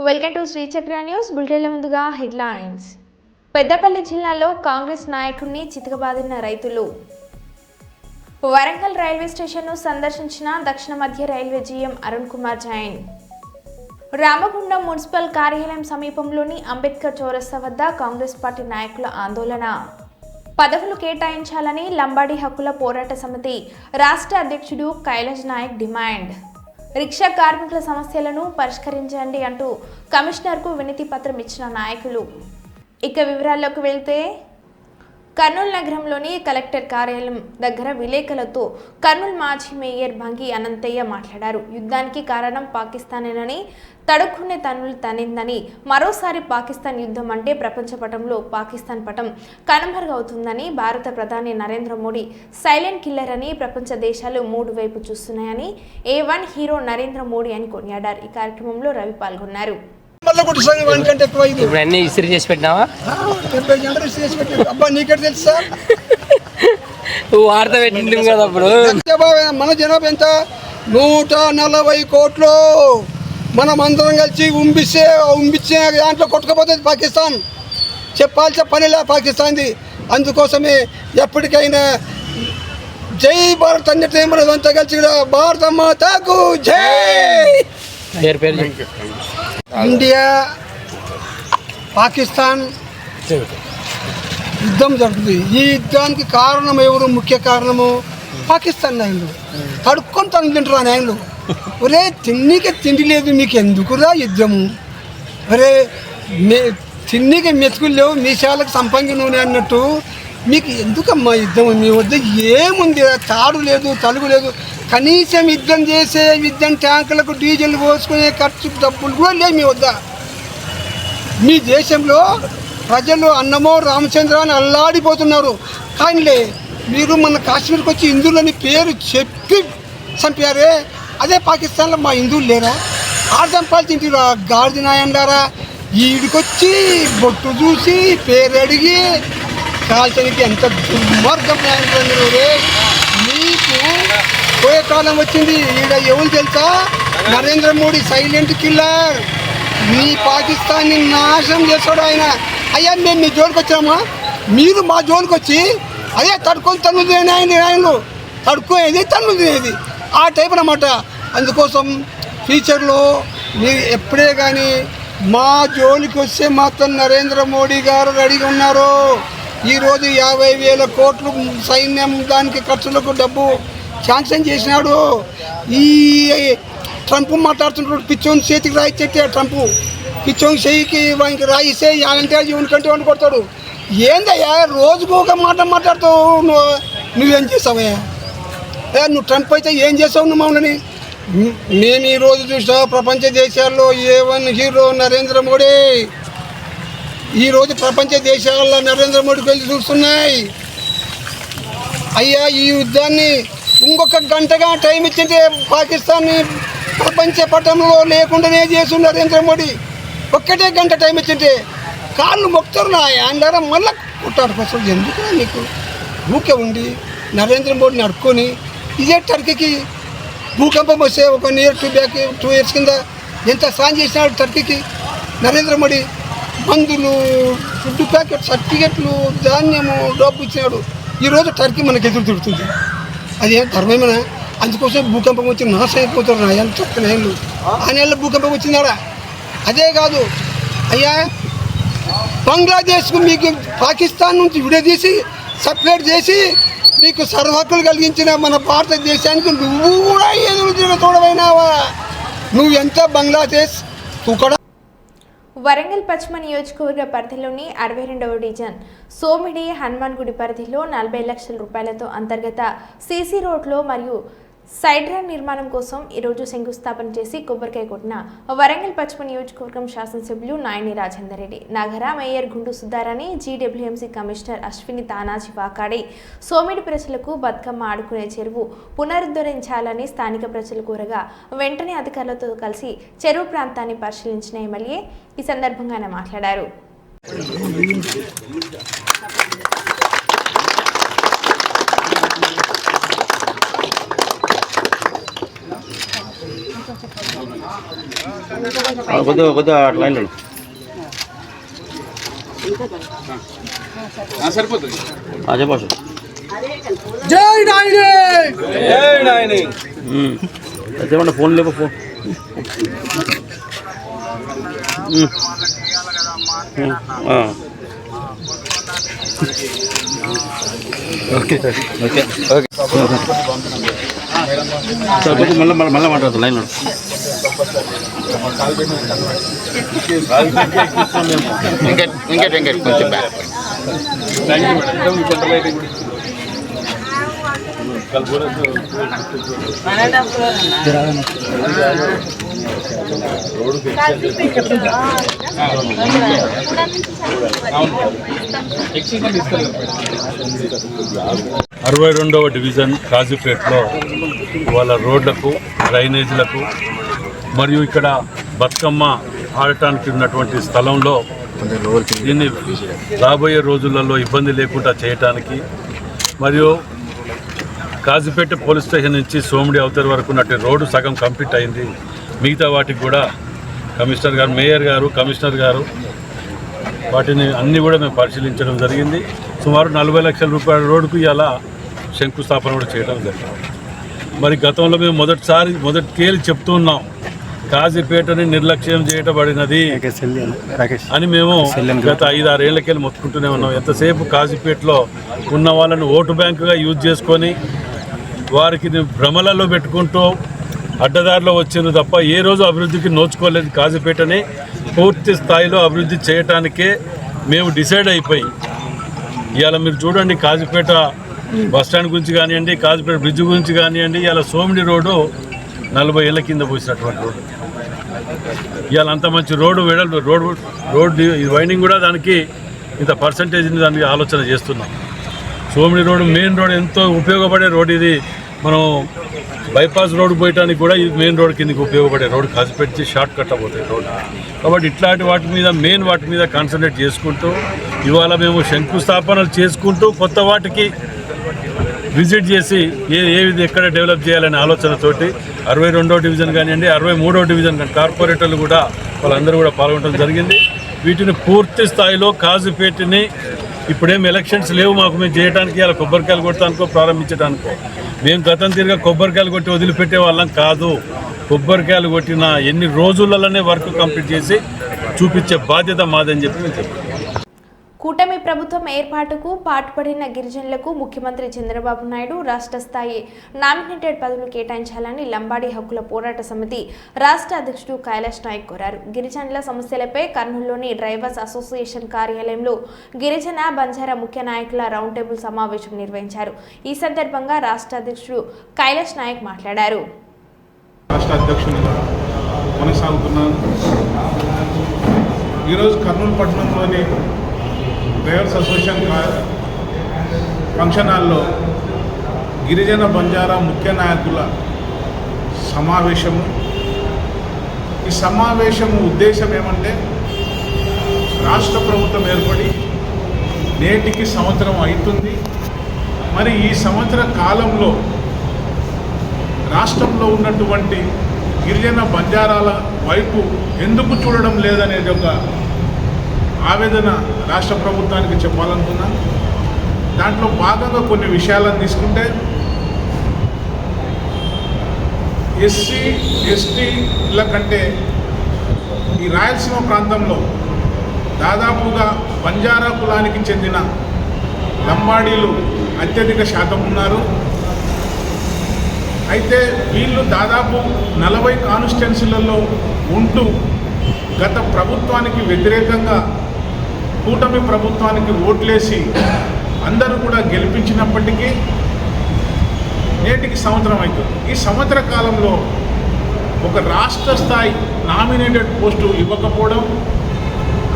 Welcome to Shri చక్ర news. బులెటిన్ల ముందుగా headlines. Peddapalli జిల్లాలో కాంగ్రెస్ నాయకుడిని చితకబాదిన రైతులు. వరంగల్ రైల్వే స్టేషన్ను సందర్శించిన దక్షిణ మధ్య railway GM Arun Kumar Jain. Ramagundam municipal కార్యాలయం సమీపంలోని అంబేద్కర్ చౌరస్తా వద్ద కాంగ్రెస్ పార్టీ నాయకుల ఆందోళన. పదవులు కేటాయించాలని లంబాడీ హక్కుల పోరాట సమితి రాష్ట్ర అధ్యక్షుడు కైలాష్ నాయక్ డిమాండ్. రిక్షా కార్మికుల సమస్యలను పరిష్కరించండి అంటూ కమిషనర్కు వినతి పత్రం ఇచ్చిన నాయకులు. ఇక వివరాల్లోకి వెళ్తే, కర్నూలు నగరంలోని కలెక్టర్ కార్యాలయం దగ్గర విలేకరులతో కర్నూలు మాజీ మేయర్ భంగి అనంతయ్య మాట్లాడారు. యుద్ధానికి కారణం పాకిస్తానేనని, తడుక్కునే తన్నులు తనిందని, మరోసారి పాకిస్తాన్ యుద్ధం అంటే ప్రపంచ పటంలో పాకిస్తాన్ పటం కనుమరుగవుతుందని, భారత ప్రధాని నరేంద్ర మోడీ సైలెంట్ కిల్లర్ అని ప్రపంచ దేశాలు మూడు వైపు చూస్తున్నాయని, A1 హీరో నరేంద్ర మోడీ అని కొనియాడారు. ఈ కార్యక్రమంలో రవి పాల్గొన్నారు. ఇప్పుడు అన్ని ఇస్త్రీ చేసి పెట్టినావా? వార్త పెట్టింది కదా. అప్పుడు మన జనాభా ఎంత? 140 కోట్లు. మనం అందరం కలిసి ఉంపించే దాంట్లో కొట్టుకుపోతుంది పాకిస్తాన్. చెప్పాల్సిన పనిలే పాకిస్తాన్ది. అందుకోసమే ఎప్పటికైనా జై భారత్ అన్నట్టు మనదంతా కలిసి భారత మాతకు జై. ఇండియా పాకిస్తాన్ యుద్ధం జరుగుతుంది. ఈ యుద్ధానికి కారణం ఎవరు? ముఖ్య కారణము పాకిస్తాన్ నాయకులు. కడుక్కొని తను తింటారు నాయకులు. ఒరే తిన్నీకే తిండి లేదు, మీకు ఎందుకురా యుద్ధము? ఒరే తిన్నీకే మెతుకులు లేవు, మీ శాలకు సంపంగి నూనె అన్నట్టు మీకు ఎందుకమ్మా యుద్ధం? మీ వద్ద ఏముంది? తాడు లేదు, తలుగు లేదు. కనీసం యుద్ధం ట్యాంకులకు డీజిల్ పోసుకునే ఖర్చు డబ్బులు కూడా లేవు మీ వద్ద. మీ దేశంలో ప్రజలు అన్నమో రామచంద్ర అని అల్లాడిపోతున్నారు. కానీలే మీరు మన కాశ్మీర్కి వచ్చి హిందువులని పేరు చెప్పి చంపారే, అదే పాకిస్తాన్లో మా హిందువులు లేరా? ఆర్దంపాలు తింటారా గాడిద నాయండారా? ఈడికొచ్చి బొట్టు చూసి పేరు అడిగి కాల్చడానికి ఎంత దుర్మార్గం న్యాయం. మీకు పోయే కాలం వచ్చింది. ఈడ ఎవరు తెలుసా? Narendra Modi silent killer. మీ పాకిస్తాన్ని నాశనం చేస్తాడు ఆయన. అయ్యా మేము మీ జోలికి వచ్చామా? మీరు మా జోలికి వచ్చి అదే తడుకొని తన్నులు తినే ఆయనలు తడుకునేది తన్నులు తినేది ఆ టైప్ అన్నమాట. అందుకోసం ఫ్యూచర్లో మీరు ఎప్పుడే కానీ మా జోలికి వస్తే మాత్రం నరేంద్ర మోడీ గారు రెడీగా ఉన్నారు. ఈరోజు 50,000 కోట్లు సైన్యం దానికి ఖర్చులకు డబ్బు శాంక్షన్ చేసినాడు. ఈ ట్రంప్ మాట్లాడుతున్నాడు, పిచ్చోని చేతికి రాయిచ్చే ట్రంప్. పిచ్చోని చేయికి వానికి రాయిస్తే అంటే జీవనికంటే వాడిని కొడతాడు. ఏందయ్యా రోజుకు ఒక మాట మాట్లాడుతావు? నువ్వేం చేసావయ్యా? నువ్వు ట్రంప్ అయితే ఏం చేసావు నువ్వు మమ్మల్ని? నేను ఈరోజు చూసా ప్రపంచ దేశాల్లో A1 హీరో నరేంద్ర మోడీ. ఈరోజు ప్రపంచ దేశాల్లో నరేంద్ర మోడీకి వెళ్ళి చూస్తున్నాయి. అయ్యా ఈ యుద్ధాన్ని ఇంకొక గంటగా టైం ఇచ్చింటే పాకిస్తాన్ని ప్రపంచ పటంలో లేకుండానే చేసి నరేంద్ర మోడీ. ఒక్కటే గంట టైం ఇచ్చింటే కాళ్ళు మొక్కుతారు నా అందరం మళ్ళీ కొట్టాడుకోసం. ఎందుకు నీకు ఊకే ఉండి నరేంద్ర మోడీని అడుక్కొని ఇదే టర్కీకి భూకంపం వస్తే ఒక టూ ఇయర్స్ కింద ఎంత సాయం చేసినాడు టర్కీకి నరేంద్ర మోడీ. మందులు, ఫుడ్ ప్యాకెట్, సర్టిఫికెట్లు, ధాన్యము, డబ్బు ఇచ్చినాడు. ఈరోజు టర్కీ మనకు ఎదురు తిడుతుంది. అదేం ధర్మమేనా? అందుకోసం భూకంపం వచ్చి నాశనం అయిపోతారు నా ఎంత నెలలు. ఆ నెలలో భూకంపం వచ్చిందాడా? అదే కాదు అయ్యా, బంగ్లాదేశ్కు మీకు పాకిస్తాన్ నుంచి విడదీసి సపరేట్ చేసి మీకు సర్వహక్కులు కలిగించిన మన భారతదేశానికి నువ్వు కూడా ఎదురు తిరగతోడమైనావా? నువ్వు ఎంత బంగ్లాదేశ్ తుకడా. వరంగల్ పశ్చిమ నియోజకవర్గ పరిధిలోని 62వ డివిజన్ సోమిడి హనుమాన్ గుడి పరిధిలో 40 లక్షల రూపాయలతో అంతర్గత సీసీ రోడ్లో మరియు సైడ్ రైన్ నిర్మాణం కోసం ఈరోజు శంకుస్థాపన చేసి కొబ్బరికాయ కొట్టిన వరంగల్ పశ్చిమ నియోజకవర్గం శాసనసభ్యులు నాయని రాజేందర్ రెడ్డి, నగర మేయర్ గుండు సుధారాణి, GWMC కమిషనర్ అశ్విని తానాజీ వాకాడి సోమిడి ప్రజలకు బతుకమ్మ ఆడుకునే చెరువు పునరుద్ధరించాలని స్థానిక ప్రజలు కోరగా వెంటనే అధికారులతో కలిసి చెరువు ప్రాంతాన్ని పరిశీలించిన ఎమ్మెల్యే ఈ సందర్భంగా ఆయన మాట్లాడారు. కొద్దిగా లైన్లో సరిపోతుంది. చెప్పచ్చు. జై నాయనే, జై నాయనే. చెప్పండి. ఫోన్ లేక ఫోన్ ఓకే ఓకే సార్ కొంచెం మళ్ళీ మాట్లాడతాం లైన్లో. వెంకట్ కొంచెం బ్యాక్. అరవై 62వ డివిజన్ కాజీపేటలో వాళ్ళ రోడ్లకు, డ్రైనేజీలకు మరియు ఇక్కడ బతుకమ్మ ఆడటానికి ఉన్నటువంటి స్థలంలో దీన్ని రాబోయే రోజులలో ఇబ్బంది లేకుండా చేయటానికి మరియు కాజీపేట పోలీస్ స్టేషన్ నుంచి సోమిడి అవతరి వరకు ఉన్నటువంటి రోడ్డు సగం కంప్లీట్ అయింది. మిగతా వాటికి కూడా కమిషనర్ గారు, మేయర్ గారు, కమిషనర్ గారు వాటిని అన్నీ కూడా మేము పరిశీలించడం జరిగింది. సుమారు 40 లక్షల రూపాయల రోడ్డుకు ఇలా శంకుస్థాపన కూడా చేయడం జరిగింది. మరి గతంలో మేము మొదటికేలి చెప్తున్నాం, కాజీపేటని నిర్లక్ష్యం చేయబడినది అని మేము గత 5-6 ఏళ్ళకెళ్ళి మొత్తుకుంటూనే ఉన్నాం. ఎంతసేపు కాజీపేటలో ఉన్న వాళ్ళని ఓటు బ్యాంకుగా యూజ్ చేసుకొని వారికి భ్రమలలో పెట్టుకుంటూ అడ్డదారిలో వచ్చింది తప్ప ఏ రోజు అభివృద్ధికి నోచుకోలేదు. కాజీపేటని పూర్తి స్థాయిలో అభివృద్ధి చేయటానికే మేము డిసైడ్ అయిపోయి ఇవాళ మీరు చూడండి, కాజీపేట బస్టాండ్ గురించి కానివ్వండి, కాజీపేట బ్రిడ్జ్ గురించి కానివ్వండి, ఇవాళ సోమిడి రోడ్డు 40 ఏళ్ళ కింద పోసినటువంటి రోడ్డు. ఇవాళ అంత మంచి రోడ్డు రోడ్డు వైండింగ్ కూడా దానికి ఇంత పర్సంటేజ్ని దానికి ఆలోచన చేస్తున్నాం. సోమిడి రోడ్డు మెయిన్ రోడ్ ఎంతో ఉపయోగపడే రోడ్ ఇది. మనం బైపాస్ రోడ్డు పోయటానికి కూడా ఇది మెయిన్ రోడ్ కిందకి ఉపయోగపడే రోడ్డు. కాజీపేట షార్ట్ కట్ అయిపోతాయి రోడ్డు. కాబట్టి ఇట్లాంటి వాటి మీద కాన్సన్ట్రేట్ చేసుకుంటూ ఇవాళ మేము శంకుస్థాపనలు చేసుకుంటూ కొత్త వాటికి విజిట్ చేసి ఏది ఎక్కడ డెవలప్ చేయాలనే ఆలోచనతోటి 62వ డివిజన్ కానివ్వండి, 63వ డివిజన్ కానీ కార్పొరేటర్లు కూడా వాళ్ళందరూ కూడా పాల్గొనడం జరిగింది. వీటిని పూర్తి స్థాయిలో కాజీపేటని ఇప్పుడేం ఎలక్షన్స్ లేవు మాకు, మేము చేయడానికి అలా కొబ్బరికాయలు కొట్టడానికో ప్రారంభించడానికో. మేము గతం తిరిగా కొబ్బరికాయలు కొట్టి వదిలిపెట్టే వాళ్ళం కాదు. కొబ్బరికాయలు కొట్టిన ఎన్ని రోజులలోనే వర్క్ కంప్లీట్ చేసి చూపించే బాధ్యత మాదని చెప్పి మేము చెప్పాం. కూటమి ప్రభుత్వం ఏర్పాటుకు పాటుపడిన గిరిజనులకు ముఖ్యమంత్రి చంద్రబాబు నాయుడు రాష్ట్ర స్థాయి నామినేటెడ్ పదవులు కేటాయించాలని లంబాడీ హక్కుల పోరాట సమితి రాష్ట్ర అధ్యక్షుడు కైలాష్ నాయక్ కోరారు. గిరిజనుల సమస్యలపై కర్నూలులోని డ్రైవర్స్ అసోసియేషన్ కార్యాలయంలో గిరిజన బంజారా ముఖ్య నాయకుల రౌండ్ టేబుల్ సమావేశం నిర్వహించారు. ఈ సందర్భంగా రాష్ట్ర అధ్యక్షుడు కైలాష్ నాయక్ మాట్లాడారు. రాష్ట్ర అధ్యక్షునిగా కొనసాగుతున్నాను. ఈరోజు కర్నూలు పట్టణంలోని డ్రైవర్స్ అసోసియేషన్ ఫంక్షన్ హాల్లో గిరిజన బంజారా ముఖ్య నాయకుల సమావేశము. ఈ సమావేశము ఉద్దేశం ఏమంటే, రాష్ట్ర ప్రభుత్వం ఏర్పడి నేటికి సంవత్సరం అవుతుంది. మరి ఈ సంవత్సర కాలంలో రాష్ట్రంలో ఉన్నటువంటి గిరిజన బంజారాల వైపు ఎందుకు చూడడం లేదనేది ఒక ఆవేదన రాష్ట్ర ప్రభుత్వానికి చెప్పాలనుకున్నాను. దాంట్లో భాగంగా కొన్ని విషయాలను తీసుకుంటే, ఎస్సీ ఎస్టీల కంటే ఈ రాయలసీమ ప్రాంతంలో దాదాపుగా బంజారా కులానికి చెందిన లంబాడీలు అత్యధిక శాతం ఉన్నారు. అయితే వీళ్ళు దాదాపు 40 కాన్స్టిట్యున్సీలలో ఉంటూ గత ప్రభుత్వానికి వ్యతిరేకంగా కూటమి ప్రభుత్వానికి ఓట్లేసి అందరూ కూడా గెలిపించినప్పటికీ నేటికి సంవత్సరం అవుతుంది. ఈ సంవత్సర కాలంలో ఒక రాష్ట్ర స్థాయి నామినేటెడ్ పోస్టు ఇవ్వకపోవడం,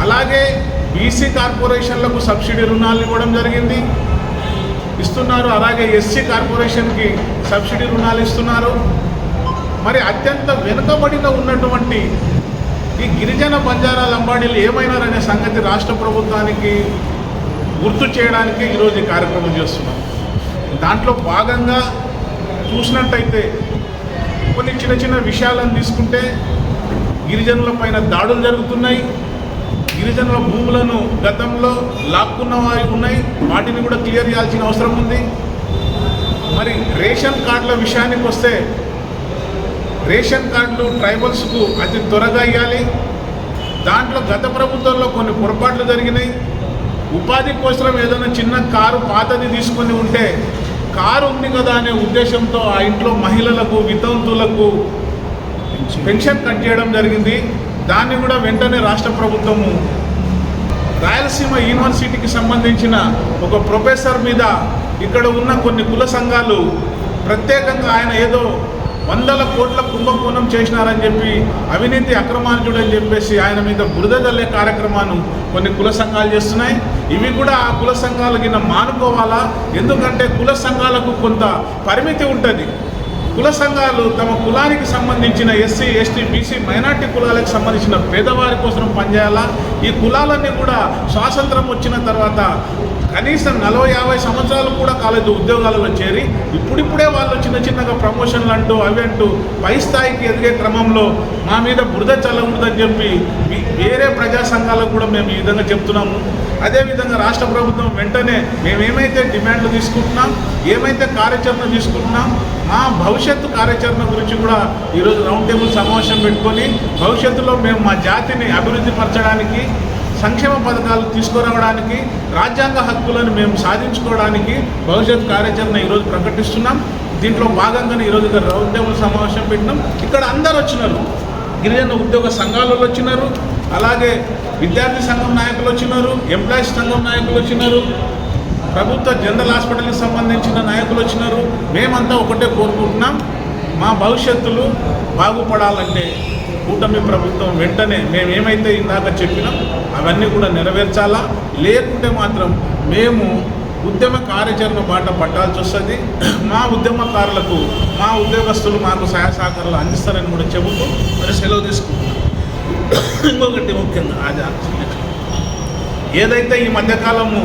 అలాగే బీసీ కార్పొరేషన్లకు సబ్సిడీ రుణాలు ఇవ్వడం జరిగింది, ఇస్తున్నారు. అలాగే ఎస్సీ కార్పొరేషన్కి సబ్సిడీ రుణాలు ఇస్తున్నారు. మరి అత్యంత వెనుకబడిన ఉన్నటువంటి ఈ గిరిజన బంజారా లంబాడీలు ఏమైనారనే సంగతి రాష్ట్ర ప్రభుత్వానికి గుర్తు చేయడానికి ఈరోజు ఈ కార్యక్రమం చేస్తున్నాం. దాంట్లో భాగంగా చూసినట్టయితే కొన్ని చిన్న చిన్న విషయాలను తీసుకుంటే గిరిజనుల పైన దాడులు జరుగుతున్నాయి. గిరిజనుల భూములను గతంలో లాక్కున్న వారి ఉన్నాయి, వాటిని కూడా క్లియర్ చేయాల్సిన అవసరం ఉంది. మరి రేషన్ కార్డుల విషయానికి వస్తే రేషన్ కార్డులు ట్రైబల్స్కు అతి త్వరగా ఇవ్వాలి. దాంట్లో గత ప్రభుత్వంలో కొన్ని పొరపాట్లు జరిగినాయి. ఉపాధి కోసం ఏదైనా చిన్న కారు పాతది తీసుకొని ఉంటే కారు ఉంది కదా అనే ఉద్దేశంతో ఆ ఇంట్లో మహిళలకు వితంతువులకు పెన్షన్ కట్ చేయడం జరిగింది. దాన్ని కూడా వెంటనే రాష్ట్ర ప్రభుత్వము రాయలసీమ యూనివర్సిటీకి సంబంధించిన ఒక ప్రొఫెసర్ మీద ఇక్కడ ఉన్న కొన్ని కుల సంఘాలు ప్రత్యేకంగా ఆయన ఏదో 100 కోట్ల కుంభకోణం చేసినారని చెప్పి అవినీతి అక్రమార్జుడని చెప్పేసి ఆయన మీద బురద జల్లే కార్యక్రమాన్ని కొన్ని కుల సంఘాలు చేస్తున్నాయి. ఇవి కూడా ఆ కుల సంఘాలు కింద మానుకోవాలా? ఎందుకంటే కుల సంఘాలకు కొంత పరిమితి ఉంటుంది. కుల సంఘాలు తమ కులానికి సంబంధించిన ఎస్సీ, ఎస్టీ, బీసీ, మైనార్టీ కులాలకు సంబంధించిన పేదవారి కోసం పనిచేయాలా? ఈ కులాలన్నీ కూడా స్వాతంత్రం వచ్చిన తర్వాత కనీసం 40-50 సంవత్సరాలు కూడా కాలేజ్ ఉద్యోగాలలో చేరి ఇప్పుడిప్పుడే వాళ్ళు చిన్న చిన్నగా ప్రమోషన్లు అంటూ అవి అంటూ పై స్థాయికి ఎదిగే క్రమంలో మా మీద బురద చల్లకూడదని చెప్పి వేరే ప్రజా సంఘాలకు కూడా మేము ఈ విధంగా చెప్తున్నాము. అదేవిధంగా రాష్ట్ర ప్రభుత్వం వెంటనే మేమేమైతే డిమాండ్లు తీసుకుంటున్నాం, ఏమైతే కార్యాచరణ తీసుకుంటున్నాం, మా భవిష్యత్తు కార్యాచరణ గురించి కూడా ఈరోజు రౌండ్ టేబుల్ సమావేశం పెట్టుకొని భవిష్యత్తులో మేము మా జాతిని అభివృద్ధి పరచడానికి, సంక్షేమ పథకాలు తీసుకురావడానికి, రాజ్యాంగ హక్కులను మేము సాధించుకోవడానికి భవిష్యత్ కార్యాచరణ ఈరోజు ప్రకటిస్తున్నాం. దీంట్లో భాగంగానే ఈరోజు ఇక్కడ రౌండ్ టేబుల్ సమావేశం పెట్టినాం. ఇక్కడ అందరు వచ్చినారు, గిరిజన ఉద్యోగ సంఘాలలో వచ్చినారు, అలాగే విద్యార్థి సంఘం నాయకులు వచ్చినారు, ఎంప్లాయీస్ సంఘం నాయకులు వచ్చినారు, ప్రభుత్వ జనరల్ హాస్పిటల్కి సంబంధించిన నాయకులు వచ్చినారు. మేమంతా ఒకటే కోరుకుంటున్నాం, మా భవిష్యత్తులు బాగుపడాలంటే కూటమి ప్రభుత్వం వెంటనే మేమేమైతే ఇందాక చెప్పినాం అవన్నీ కూడా నెరవేర్చాలా. లేకుంటే మాత్రం మేము ఉద్యమ కార్యాచరణ బాట పట్టాల్సి వస్తుంది. మా ఉద్యమకారులకు మా ఉద్యోగస్తులు మాకు సహాయ సహకారాలు అందిస్తారని కూడా చెబుతూ మరి సెలవు తీసుకుంటున్నాం. ఇంకొకటి ముఖ్యంగా ఏదైతే ఈ మధ్యకాలము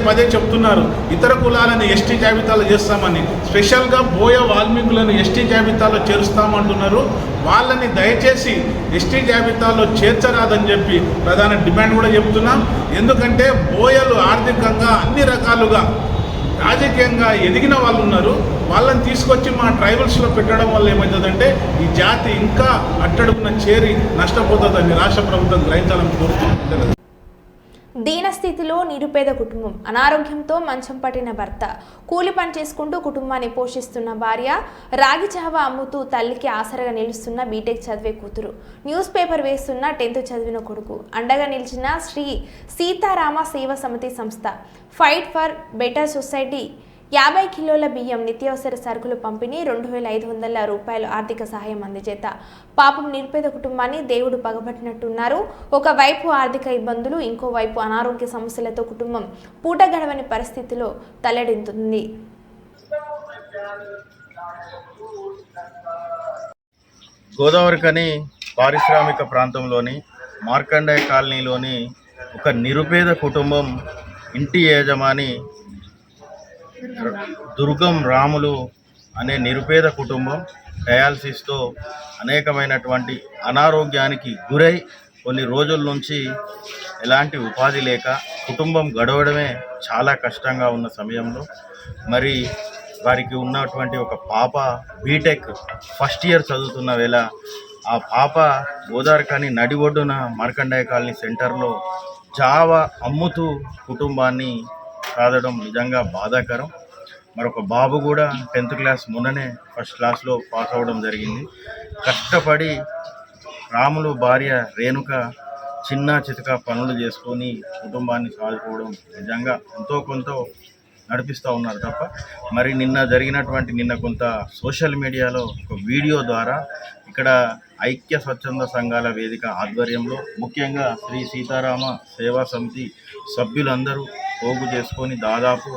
పదే చెప్తున్నారు ఇతర కులాలను ఎస్టీ జాబితాలో చేస్తామని, స్పెషల్గా బోయ వాల్మీకులను ఎస్టీ జాబితాలో చేరుస్తామంటున్నారు. వాళ్ళని దయచేసి ఎస్టీ జాబితాలో చేర్చరాదని చెప్పి ప్రధాన డిమాండ్ కూడా చెప్తున్నాం. ఎందుకంటే బోయలు ఆర్థికంగా అన్ని రకాలుగా రాజకీయంగా ఎదిగిన వాళ్ళు ఉన్నారు. వాళ్ళని తీసుకొచ్చి మా ట్రైబల్స్లో పెట్టడం వల్ల ఏమవుతుందంటే ఈ జాతి ఇంకా అట్టడుగున చేరి నష్టపోతుందని రాష్ట్ర ప్రభుత్వం గ్రహించాలని కోరుకుంటున్నారు. దీనస్థితిలో నిరుపేద కుటుంబం, అనారోగ్యంతో మంచం పట్టిన భర్త, కూలి పని చేసుకుంటూ కుటుంబాన్ని పోషిస్తున్న భార్య, రాగి చావ అమ్ముతూ తల్లికి ఆసరగా నిలుస్తున్న బీటెక్ చదివే కూతురు, న్యూస్ పేపర్ వేస్తున్న 10th చదివిన కొడుకు, అండగా నిలిచిన శ్రీ సీతారామ సేవా సమితి సంస్థ, ఫైట్ ఫర్ బెటర్ సొసైటీ 50 కిలోల బియ్యం, నిత్యావసర సరుకులు పంపిణీ, 2500 రూపాయలు ఆర్థిక సహాయం అందజేత. పాపం నిరుపేద కుటుంబాన్ని దేవుడు పగబట్టినట్టున్నారు. ఒకవైపు ఆర్థిక ఇబ్బందులు, ఇంకోవైపు అనారోగ్య సమస్యలతో కుటుంబం పూట గడవని పరిస్థితిలో తలెడుతుంది. గోదావరికని పారిశ్రామిక ప్రాంతంలోని మార్కండేయ కాలనీలోని ఒక నిరుపేద కుటుంబం ఇంటి యజమాని దుర్గం రాములు అనే నిరుపేద కుటుంబం డయాలసిస్తో అనేకమైనటువంటి అనారోగ్యానికి గురై కొన్ని రోజుల నుంచి ఎలాంటి ఉపాధి లేక కుటుంబం గడవడమే చాలా కష్టంగా ఉన్న సమయంలో మరి వారికి ఉన్నటువంటి ఒక పాప బీటెక్ ఫస్ట్ ఇయర్ చదువుతున్న వేళ ఆ పాప గోదావరికని నడి ఒడ్డున మార్కండేయ కాలనీ సెంటర్లో జావా అమ్ముతూ కుటుంబాన్ని సాధడం నిజంగా బాధాకరం. మరొక బాబు కూడా 10th క్లాస్ మొన్ననే ఫస్ట్ క్లాస్లో పాస్ అవ్వడం జరిగింది. కష్టపడి రాములు భార్య రేణుక చిన్న చితక పనులు చేసుకొని కుటుంబాన్ని సాదుకోవడం నిజంగా ఎంతో కొంత నడిపిస్తూ ఉన్నారు తప్ప మరి నిన్న కొంత సోషల్ మీడియాలో ఒక వీడియో ద్వారా ఇక్కడ ఐక్య స్వచ్ఛంద సంఘాల వేదిక ఆధ్వర్యంలో ముఖ్యంగా శ్రీ సీతారామ సేవా సమితి సభ్యులందరూ పోగు చేసుకొని దాదాపు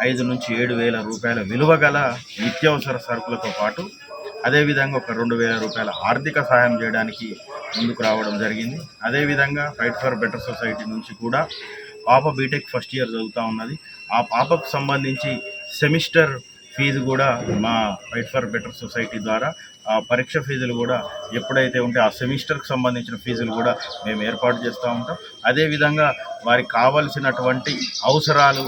5 నుంచి 7,000 రూపాయల విలువ గల నిత్యావసర సరుకులతో పాటు అదేవిధంగా ఒక 2,000 రూపాయల ఆర్థిక సహాయం చేయడానికి ముందుకు రావడం జరిగింది. అదేవిధంగా ఫైట్ ఫర్ బెటర్ సొసైటీ నుంచి కూడా పాప బీటెక్ ఫస్ట్ ఇయర్ చదువుతూ ఉన్నది. ఆ పాపకు సంబంధించి సెమిస్టర్ ఫీజు కూడా మా ఫైట్ ఫర్ బెటర్ సొసైటీ ద్వారా ఆ పరీక్ష ఫీజులు కూడా ఎప్పుడైతే ఉంటే ఆ సెమిస్టర్కి సంబంధించిన ఫీజులు కూడా మేము ఏర్పాటు చేస్తూ ఉంటాం. అదేవిధంగా వారికి కావలసినటువంటి అవసరాలు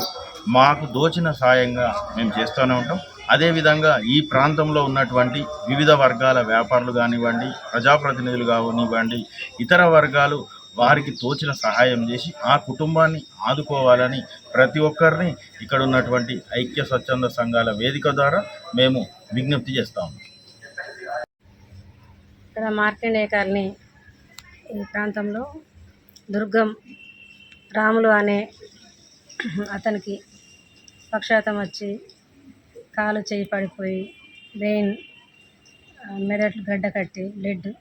మాకు దోచిన సాయంగా మేము చేస్తూనే ఉంటాం. అదేవిధంగా ఈ ప్రాంతంలో ఉన్నటువంటి వివిధ వర్గాల వ్యాపారులు కానివ్వండి, ప్రజాప్రతినిధులు కానివ్వండి, ఇతర వర్గాలు వారికి తోచిన సహాయం చేసి ఆ కుటుంబాన్ని ఆదుకోవాలని ప్రతి ఒక్కరిని ఇక్కడ ఉన్నటువంటి ఐక్య స్వచ్ఛంద సంఘాల వేదిక ద్వారా మేము విజ్ఞప్తి చేస్తాము. ఇక్కడ మార్కండేయ కాలనీ ఈ ప్రాంతంలో దుర్గం రాములు అనే అతనికి పక్షాతం వచ్చి కాలు చేయి పడిపోయి బ్రెయిన్ మెదడు గడ్డ కట్టి బ్లడ్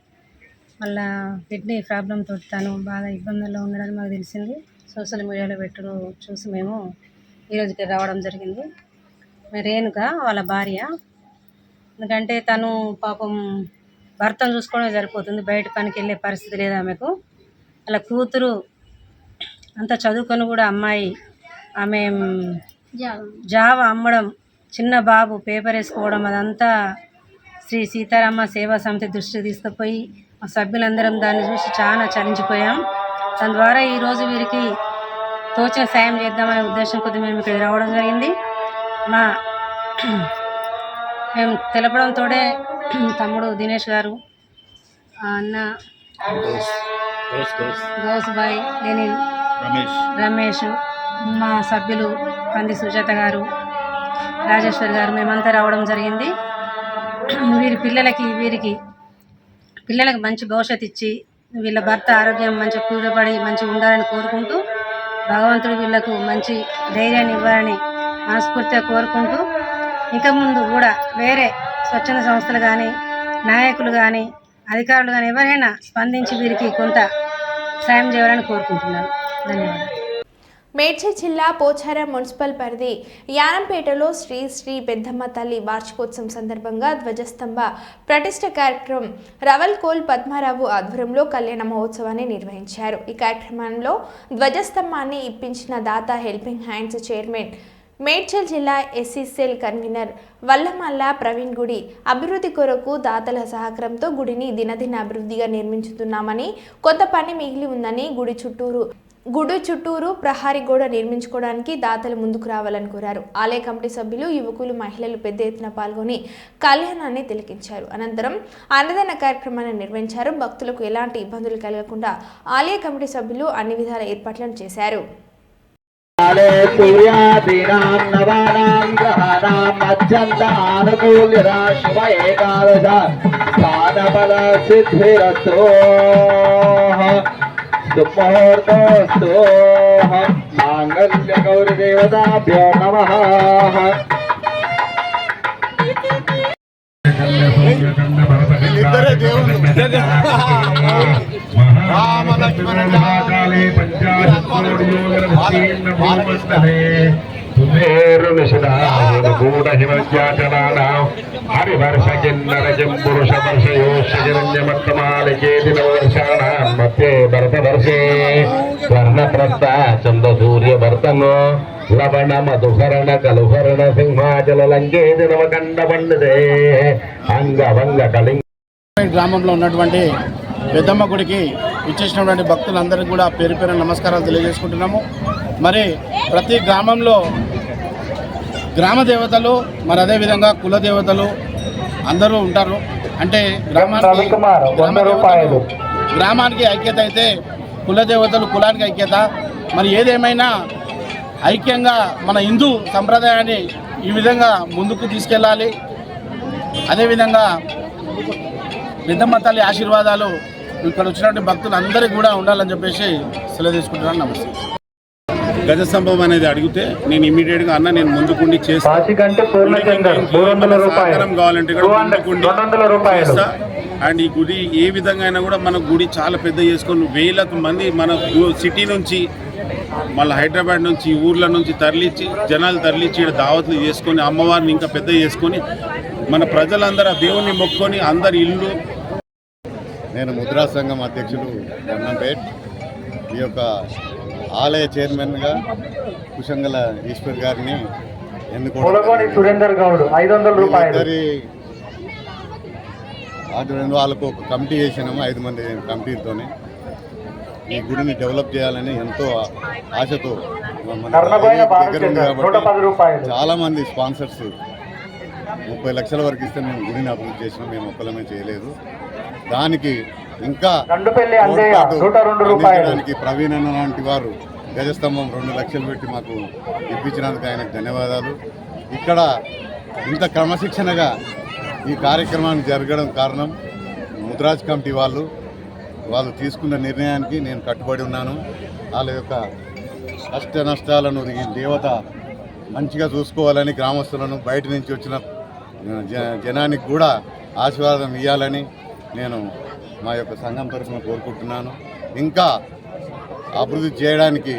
మళ్ళా కిడ్నీ ప్రాబ్లం తోటి తను బాగా ఇబ్బందుల్లో ఉండడానికి మాకు తెలిసింది. సోషల్ మీడియాలో పెట్టడం చూసి మేము ఈరోజుకి రావడం జరిగింది. రేణుక వాళ్ళ భార్య, ఎందుకంటే తను పాపం భర్తను చూసుకోవడమే సరిపోతుంది, బయట పనికి వెళ్ళే పరిస్థితి లేదు ఆమెకు. అలా కూతురు అంత చదువుకొని కూడా అమ్మాయి ఆమె జావా అమ్మడం, చిన్న బాబు పేపర్ వేసుకోవడం, అదంతా శ్రీ సీతారామ సేవా సమితి దృష్టికి తీసుకుపోయి మా సభ్యులందరం దాన్ని చూసి చాలా చలించిపోయాం. దాని ద్వారా ఈరోజు వీరికి తోచిన సాయం చేద్దామనే ఉద్దేశం కొద్ది మేము ఇక్కడ రావడం జరిగింది. మేము తెలపడంతో తమ్ముడు దినేష్ గారు, అన్న గౌస్బాయ్, లెనిన్, రమేష్, మా సభ్యులు పంది సుజాత గారు, రాజేశ్వరి గారు, మేమంతా రావడం జరిగింది. వీరికి పిల్లలకి మంచి భవిష్యత్తు ఇచ్చి వీళ్ళ భర్త ఆరోగ్యం మంచి కూడబడి మంచి ఉండాలని కోరుకుంటూ భగవంతుడు వీళ్లకు మంచి ధైర్యాన్ని ఇవ్వాలని మనస్ఫూర్తిగా కోరుకుంటూ ఇక ముందు కూడా వేరే స్వచ్ఛంద సంస్థలు కానీ నాయకులు కానీ అధికారులు కానీ ఎవరైనా స్పందించి వీరికి కొంత సాయం చేయాలని కోరుకుంటున్నాను. ధన్యవాదాలు. మేడ్చల్ జిల్లా పోచారం మున్సిపల్ పరిధి యానంపేటలో శ్రీ శ్రీ పెద్దమ్మ తల్లి వార్షికోత్సవం సందర్భంగా ధ్వజస్తంభ ప్రతిష్ఠ కార్యక్రమం రవల్కోల్ పద్మారావు ఆధ్వర్యంలో కళ్యాణ మహోత్సవాన్ని నిర్వహించారు. ఈ కార్యక్రమంలో ధ్వజస్తంభాన్ని ఇప్పించిన దాత హెల్పింగ్ హ్యాండ్స్ చైర్మన్, మేడ్చల్ జిల్లా SC cell convener Vallamalla Praveen గుడి అభివృద్ధి కొరకు దాతల సహకారంతో గుడిని దినదిన అభివృద్ధిగా నిర్మించుతున్నామని, కొంత పని మిగిలి ఉందని, గుడి చుట్టూరు ప్రహారీ గోడ నిర్మించుకోవడానికి దాతలు ముందుకు రావాలని కోరారు. ఆలయ కమిటీ సభ్యులు, యువకులు, మహిళలు పెద్ద ఎత్తున పాల్గొని కళ్యాణాన్ని తిలకించారు. అనంతరం అన్నదాన కార్యక్రమాన్ని నిర్వహించారు. భక్తులకు ఎలాంటి ఇబ్బందులు కలగకుండా ఆలయ కమిటీ సభ్యులు అన్ని విధాల ఏర్పాట్లను చేశారు. सुमुहूर्तोऽस्तु मांगल्य गौरी देवताभ्यो नमः. हरिवर्ष किन्नर पुरुष वर्षयोषजन्यमत्तमालिकेदिनवर्षाणां मध्ये भरतवर्षे स्वर्णप्रस्थ चंद सूर्य वर्तनो लवण मधुकरण कलुकरण सिंहाचल లంకేది నవకండ పండితే అంగవంగ కళింగ. గ్రామంలో ఉన్నటువంటి పెద్దమ్మ గుడికి ఇచ్చేసినటువంటి భక్తులందరికీ కూడా పేరు పేరు నమస్కారాలు తెలియజేసుకుంటున్నాము. మరి ప్రతి గ్రామంలో గ్రామ దేవతలు, మరి అదేవిధంగా కుల దేవతలు అందరూ ఉంటారు. అంటే గ్రామానికి ఐక్యత అయితే కుల దేవతలు కులానికి ఐక్యత. మరి ఏదేమైనా ఐక్యంగా మన హిందూ సంప్రదాయాన్ని ఈ విధంగా ముందుకు తీసుకెళ్ళాలి. అదేవిధంగా పెద్దమ్మ తల్లి ఆశీర్వాదాలు ఇక్కడ వచ్చినటువంటి భక్తులందరికీ కూడా ఉండాలని చెప్పేసి సెలవు తీసుకుంటున్నాను. నమస్తే. గజస్తంభం అనేది అడిగితే నేను ఇమీడియట్గా అన్న నేను ముందుకుండి చేస్తా, కావాలంటే చేస్తా. అండ్ ఈ గుడి ఏ విధంగా అయినా కూడా మన గుడి చాలా పెద్ద చేసుకొని వేలకు మంది మన సిటీ నుంచి మళ్ళీ హైదరాబాద్ నుంచి ఊర్ల నుంచి జనాలు తరలిచ్చి దావత్లు చేసుకొని అమ్మవారిని ఇంకా పెద్ద చేసుకొని మన ప్రజలందరూ దేవుణ్ణి మొక్కుకొని అందరి ఇల్లు. నేను ముద్రా సంఘం అధ్యక్షులు గన్నంపేట్. ఈ యొక్క ఆలయ చైర్మన్గా కుశంగల ఈశ్వర్ గారిని సురేందర్ గౌడ్ 500 రూపాయలు. ఆధ్వర్యంలో వాళ్ళకు ఒక కమిటీ చేసినాము, 5 మంది కమిటీతోనే ఈ గుడిని డెవలప్ చేయాలని ఎంతో ఆశతో దగ్గర ఉంది కాబట్టి చాలామంది స్పాన్సర్స్ 30 లక్షల వరకు ఇస్తే మేము గుడిని అభివృద్ధి చేసినాం, మేము ఒక్కలమే చేయలేదు. దానికి ఇంకా అందించడానికి ప్రవీణ్ అన్న లాంటి వారు గజస్తంభం 2 లక్షలు పెట్టి మాకు ఇప్పించినందుకు ఆయనకు ధన్యవాదాలు. ఇక్కడ ఇంత క్రమశిక్షణగా ఈ కార్యక్రమాన్ని జరగడం కారణం ముద్రాజ్ కమిటీ వాళ్ళు తీసుకున్న నిర్ణయానికి నేను కట్టుబడి ఉన్నాను. వాళ్ళ యొక్క కష్ట నష్టాలను ఈ దేవత మంచిగా చూసుకోవాలని, గ్రామస్తులను బయట నుంచి వచ్చిన జనానికి కూడా ఆశీర్వాదం ఇవ్వాలని నేను మా యొక్క సంఘం తరఫున కోరుకుంటున్నాను. ఇంకా అభివృద్ధి చేయడానికి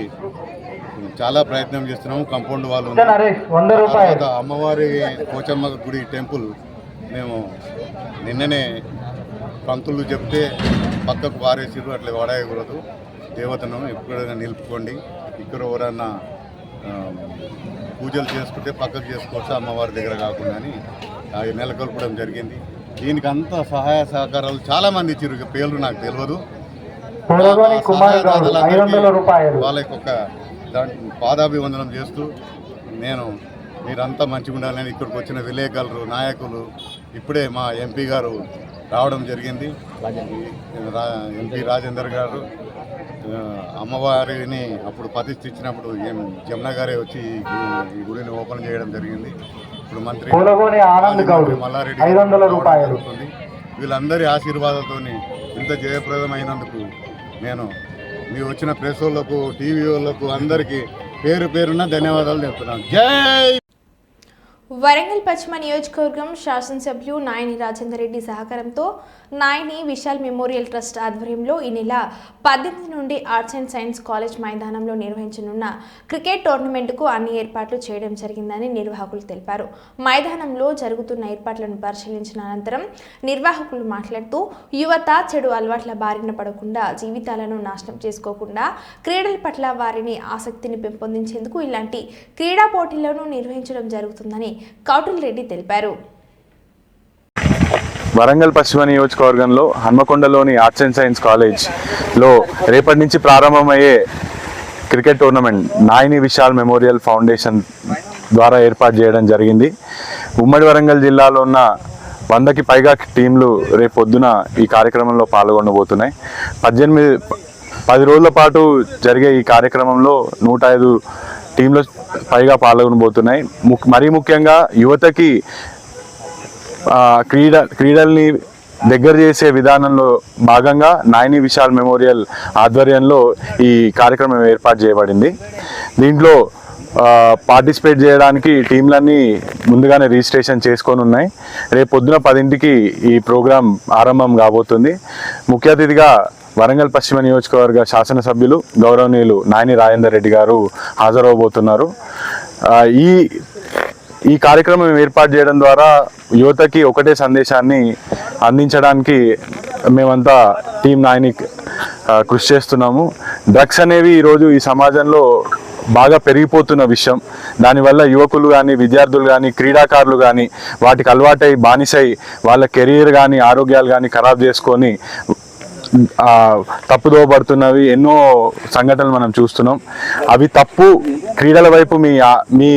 చాలా ప్రయత్నం చేస్తున్నాము. కాంపౌండ్ వాళ్ళు, తర్వాత అమ్మవారి పోచమ్మ గుడి టెంపుల్ మేము నిన్ననే పంతులు చెప్తే పక్కకు పారేసిరు, అట్లా వాడేయకూడదు, దేవతను ఎప్పుడైనా నిలుపుకోండి, ఇక్కడ ఎవరన్నా పూజలు చేసుకుంటే పక్కకు చేసుకోవచ్చు అమ్మవారి దగ్గర కాకుండా అని నెలకొల్పడం జరిగింది. దీనికి అంత సహాయ సహకారాలు చాలామంది ఇచ్చారు, పేర్లు నాకు తెలియదు. వాళ్ళకి ఒక పాదాభివందనం చేస్తూ నేను మీరంతా మంచిగా ఉండాలని ఇక్కడికి వచ్చిన విలేకరులు, నాయకులు, ఇప్పుడే మా ఎంపీ గారు రావడం జరిగింది, ఎంపీ రాజేందర్ గారు అమ్మవారిని అప్పుడు ప్రతిష్ఠ ఇచ్చినప్పుడు జమున గారే వచ్చి ఈ గుడిని ఓపెన్ చేయడం జరిగింది. ఇప్పుడు మంత్రి మల్లారెడ్డి జరుగుతుంది. వీళ్ళందరి ఆశీర్వాదాలతో ఇంత జయప్రదమైనందుకు నేను మీ వచ్చిన ప్రెస్ వాళ్ళకు, టీవీ వాళ్ళకు అందరికీ పేరు పేరున ధన్యవాదాలు చెప్తున్నాను. జై వరంగల్ పశ్చిమ నియోజకవర్గం శాసనసభ్యులు నాయని రాజేందర్ రెడ్డి సహకారంతో నాయని విశాల్ మెమోరియల్ ట్రస్ట్ ఆధ్వర్యంలో ఈ నెల 18 నుండి ఆర్ట్స్ అండ్ సైన్స్ కాలేజ్ మైదానంలో నిర్వహించనున్న క్రికెట్ టోర్నమెంట్కు అన్ని ఏర్పాట్లు చేయడం జరిగిందని నిర్వాహకులు తెలిపారు. మైదానంలో జరుగుతున్న ఏర్పాట్లను పరిశీలించిన అనంతరం నిర్వాహకులు మాట్లాడుతూ యువత చెడు అలవాట్ల బారిన పడకుండా, జీవితాలను నాశనం చేసుకోకుండా క్రీడల పట్ల వారిని ఆసక్తిని పెంపొందించేందుకు ఇలాంటి క్రీడా పోటీలను నిర్వహించడం జరుగుతుందని కౌటిల్ రెడ్డి తెలిపారు. వరంగల్ పశ్చిమ నియోజకవర్గంలో హన్మకొండలోని ఆర్ట్స్ అండ్ సైన్స్ కాలేజ్లో రేపటి నుంచి ప్రారంభమయ్యే cricket tournament Nayani Vishal memorial foundation ద్వారా ఏర్పాటు చేయడం జరిగింది. ఉమ్మడి వరంగల్ జిల్లాలో ఉన్న 100కి పైగా టీంలు రేపు పొద్దున ఈ కార్యక్రమంలో పాల్గొనబోతున్నాయి. 10 రోజుల పాటు జరిగే ఈ కార్యక్రమంలో 105 టీంలు పైగా పాల్గొనబోతున్నాయి. మరీ ముఖ్యంగా యువతకి క్రీడల్ని దగ్గర చేసే విధానంలో భాగంగా నాయని విశాల్ మెమోరియల్ ఆధ్వర్యంలో ఈ కార్యక్రమం ఏర్పాటు చేయబడింది. దీంట్లో పార్టిసిపేట్ చేయడానికి టీంలన్నీ ముందుగానే రిజిస్ట్రేషన్ చేసుకొని ఉన్నాయి. రేపు పొద్దున 10ంటికి ఈ ప్రోగ్రాం ఆరంభం కాబోతుంది. ముఖ్య అతిథిగా వరంగల్ పశ్చిమ నియోజకవర్గ శాసనసభ్యులు గౌరవనీయులు నాయని రాజేందర్ రెడ్డి గారు హాజరవబోతున్నారు. ఈ కార్యక్రమం ఏర్పాటు చేయడం ద్వారా యువతకి ఒకటే సందేశాన్ని అందించడానికి మేమంతా టీం నాయని కృషి చేస్తున్నాము. డ్రగ్స్ అనేవి ఈరోజు ఈ సమాజంలో బాగా పెరిగిపోతున్న విషయం. దానివల్ల యువకులు కానీ, విద్యార్థులు కానీ, క్రీడాకారులు కానీ వాటికి అలవాటై బానిసై వాళ్ళ కెరీర్ కానీ, ఆరోగ్యాలు కానీ ఖరాబ్ చేసుకొని తప్పుదోబడుతున్నవి ఎన్నో సంఘటనలు మనం చూస్తున్నాం. అవి తప్పు. క్రీడల వైపు మీ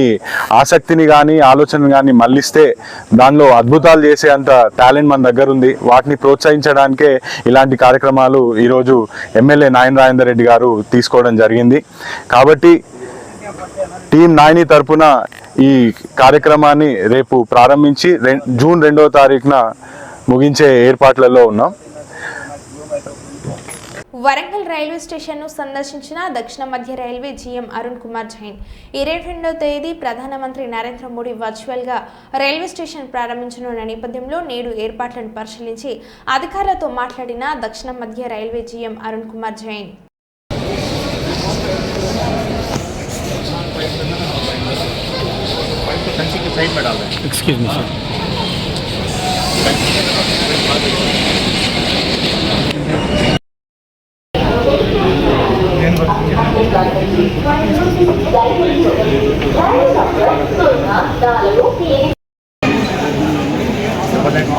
ఆసక్తిని కానీ, ఆలోచనలు కానీ మళ్ళిస్తే దానిలో అద్భుతాలు చేసే అంత టాలెంట్ మన దగ్గర ఉంది. వాటిని ప్రోత్సహించడానికే ఇలాంటి కార్యక్రమాలు ఈరోజు ఎమ్మెల్యే నాయని రాజేందర్ రెడ్డి గారు తీసుకోవడం జరిగింది. కాబట్టి టీం నాయని తరపున ఈ కార్యక్రమాన్ని రేపు ప్రారంభించి జూన్ 2వ తారీఖున ముగించే ఏర్పాట్లలో ఉన్నాం. వరంగల్ రైల్వే స్టేషన్ను సందర్శించిన దక్షిణ మధ్య రైల్వే జీఎం అరుణ్ కుమార్ జైన్ 22వ తేదీ ప్రధానమంత్రి నరేంద్ర మోడీ వర్చువల్గా రైల్వే స్టేషన్ ప్రారంభించనున్న నేపథ్యంలో నేడు ఏర్పాట్లను పరిశీలించి అధికారులతో మాట్లాడిన దక్షిణ మధ్య railway GM Arun Kumar Jain. Excuse me, sir.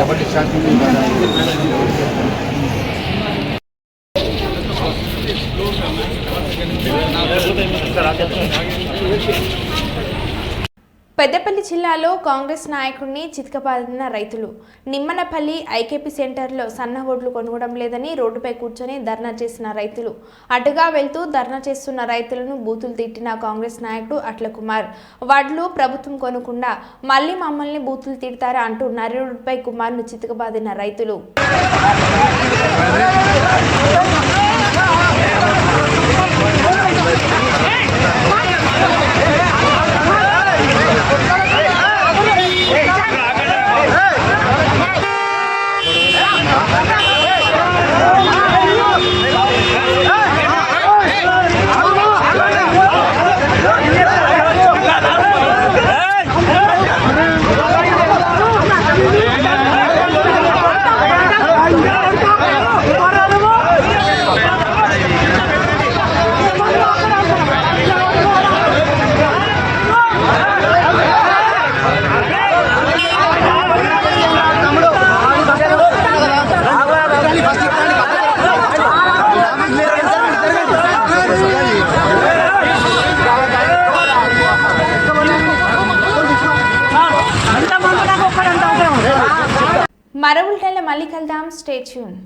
కాబట్టి శాంతిని పెద్దపల్లి జిల్లాలో కాంగ్రెస్ నాయకుడిని చితకబాదిన రైతులు. నిమ్మనపల్లి ఐకేపీ సెంటర్లో సన్న వడ్లు కొనుగోవడం లేదని రోడ్డుపై కూర్చొని ధర్నా చేసిన రైతులు. అడ్డుగా వెళ్తూ ధర్నా చేస్తున్న రైతులను బూతులు తిట్టిన కాంగ్రెస్ నాయకుడు అట్ల కుమార్. వడ్లు ప్రభుత్వం కొనకుండా మళ్లీ మమ్మల్ని బూతులు తిడతారా అంటూ నరి రోడ్డుపై కుమార్ను చితకబాదిన రైతులు. మరో బులెటిన్లో మళ్ళీ కలుద్దాం. Stay tune.